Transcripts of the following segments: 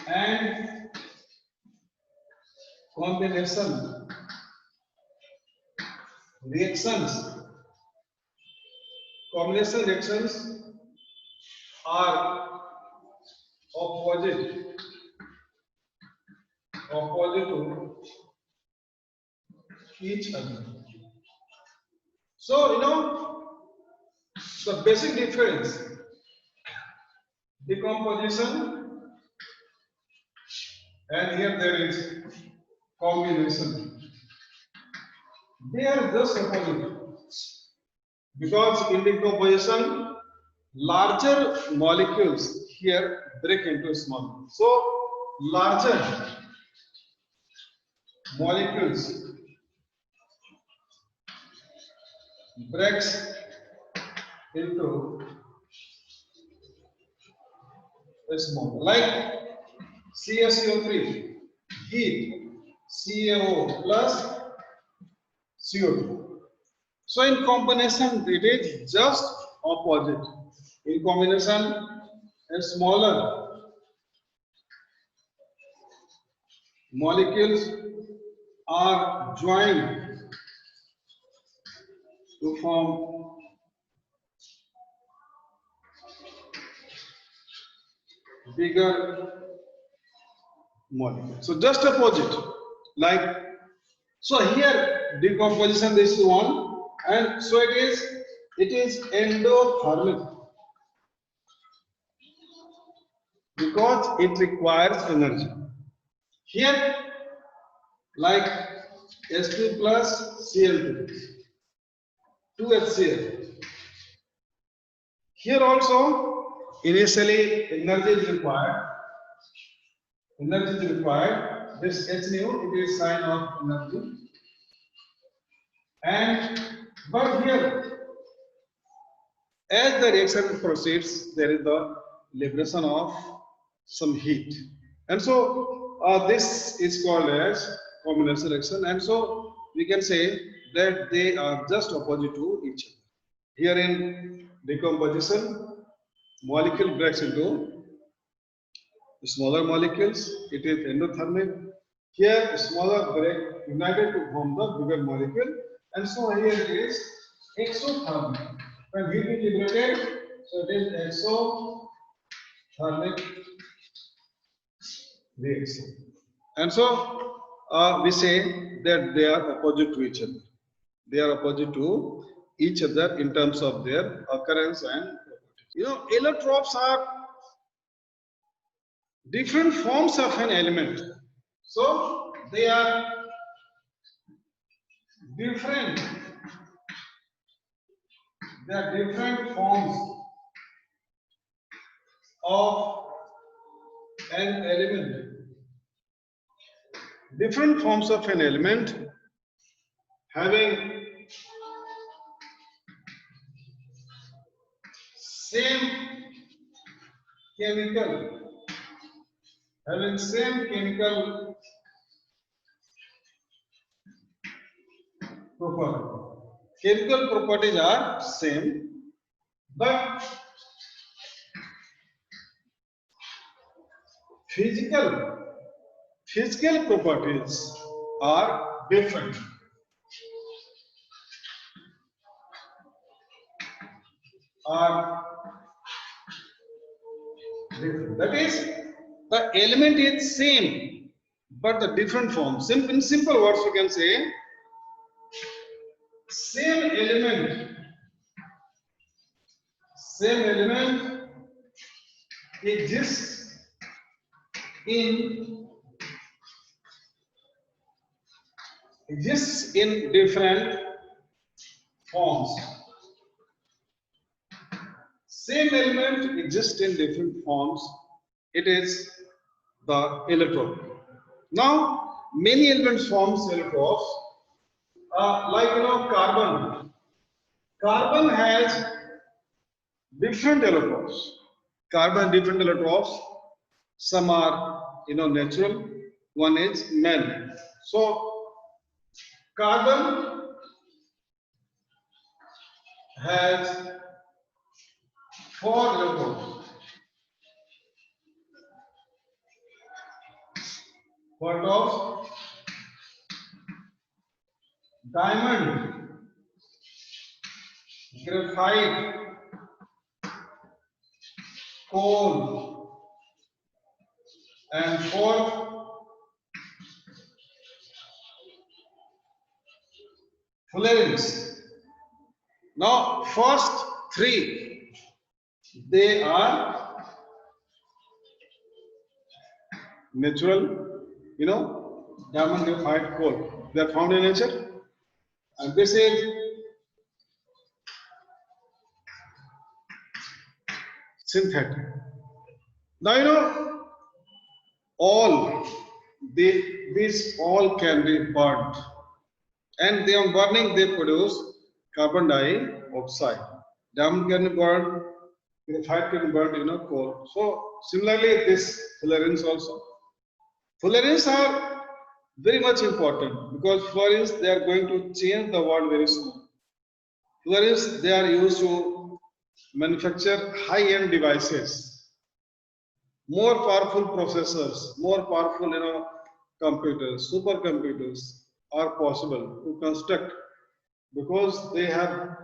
and combination reactions. Combination reactions are opposite to each other. So, the basic difference, decomposition, and here there is combination. They are just opposite because in decomposition, larger molecules here break into small. So, larger molecules breaks into a small, like CaCO3, heat, CaO plus CO2. So in combination, it is just opposite. In combination, a smaller molecules are joined to form bigger molecules. So just opposite. Like, so here decomposition is one, and so it is endothermic because it requires energy. Here, like H2 plus Cl2, 2HCl. Here also, initially energy is required. Energy is required. This H nu, it is sign of energy. And but here, as the reaction proceeds, there is the liberation of some heat, and so this is called as combination reaction. And so we can say that they are just opposite to each other. Here in decomposition, molecule breaks into smaller molecules. It is endothermic. Here, smaller break united to form the bigger molecule, and so here it is exothermic. When heat is liberated, so it is exothermic reaction. And so we say that they are opposite to each other. They are opposite to each other in terms of their occurrence and properties. Allotropes are different forms of an element. So they are different. They are different forms of an element. Different forms of an element having same chemical property. Chemical properties are same, but physical properties are different. That is, the element is same, but the different forms. In simple words, you can say same element exists in different forms. Same element exists in different forms. It is the allotrope. Now, many elements forms allotropes. Like carbon. Carbon has different allotropes. Different allotropes. Some are natural. One is man. So carbon has 4 allotropes. What of diamond, graphite, coal, and fourth, fullerenes. Now, first three, they are natural, diamond, graphite, coal. They are found in nature, and this is synthetic. Now, all these all can be burnt, and they on burning they produce carbon dioxide. Diamond can be burned, graphite can be burned, coal. So similarly, this fullerenes also. Fullerenes are very much important because fullerenes they are going to change the world very soon. Fullerenes they are used to manufacture high-end devices, more powerful processors, more powerful, computers, supercomputers are possible to construct because they have,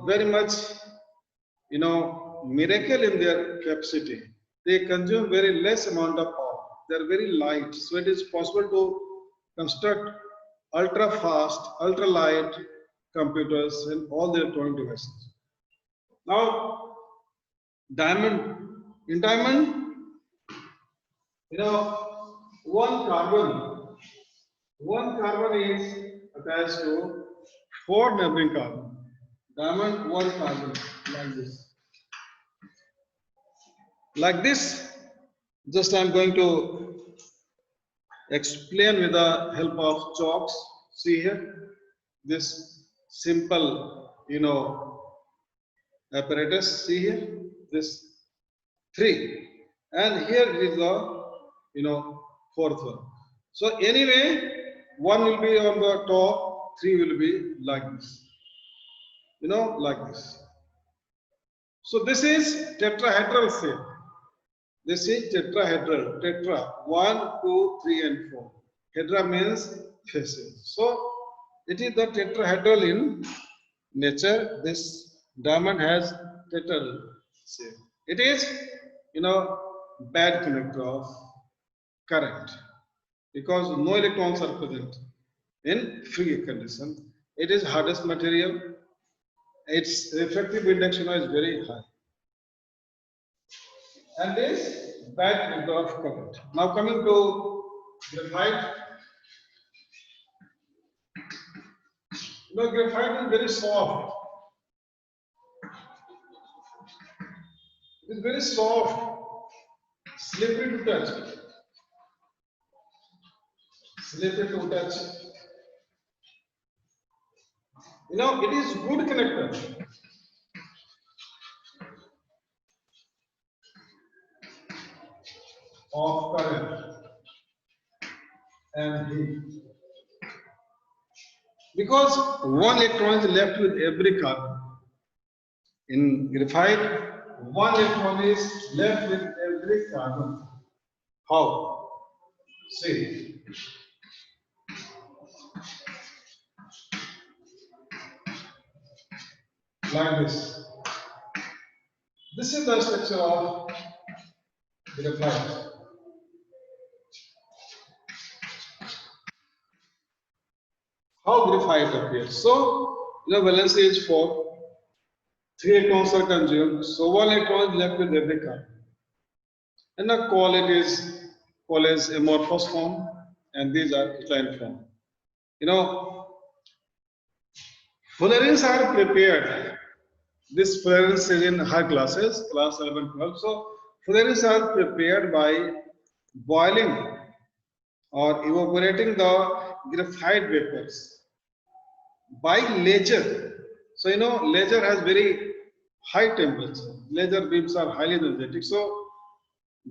very much, miracle in their capacity. They consume very less amount of power. They are very light, so it is possible to construct ultra fast, ultra light computers and all the electronic devices. Now, diamond. In diamond, one carbon is attached to four neighboring carbon. Diamond, one carbon, like this. Like this, just I am going to explain with the help of chalks. See here, this simple, apparatus. See here, this three, and here is the, fourth one. So anyway, one will be on the top, three will be like this, like this. So this is tetrahedral shape. This is tetrahedral. Tetra, 1, 2, 3, and 4. Hedra means faces. So it is the tetrahedral in nature. This diamond has tetrahedral shape. It is, bad conductor of current because no electrons are present in free condition. It is hardest material. Its refractive index, is very high. And this bad conductor of current. Now coming to graphite. Graphite is very soft. It is very soft, slippery to touch. Slippery to touch. It is good connector of current and heat. Because one electron is left with every carbon. In graphite, one electron is left with every carbon. How? See. Like this. This is the structure of graphite. How graphite appears? So, valency is 4. 3 electrons are consumed. So, 1 electron is left with every carbon. And the coal is amorphous form, and these are crystalline form. Fullerenes are prepared. This fullerenes is in high classes, class 11, 12. So, fullerenes are prepared by boiling or evaporating the graphite vapors by laser. So, laser has very high temperature. Laser beams are highly energetic. So,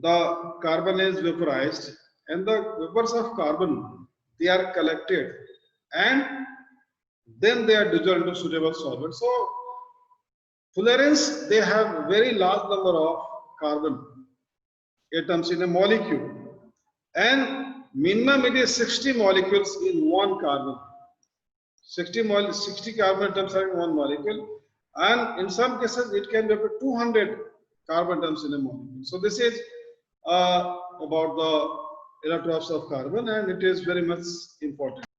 the carbon is vaporized and the vapors of carbon, they are collected and then they are dissolved into suitable solvent. So, fullerenes, they have very large number of carbon atoms in a molecule, and minimum it is 60 molecules in one carbon. 60 carbon atoms are in one molecule, and in some cases it can be up to 200 carbon atoms in a molecule. So this is about the allotropes of carbon, and it is very much important.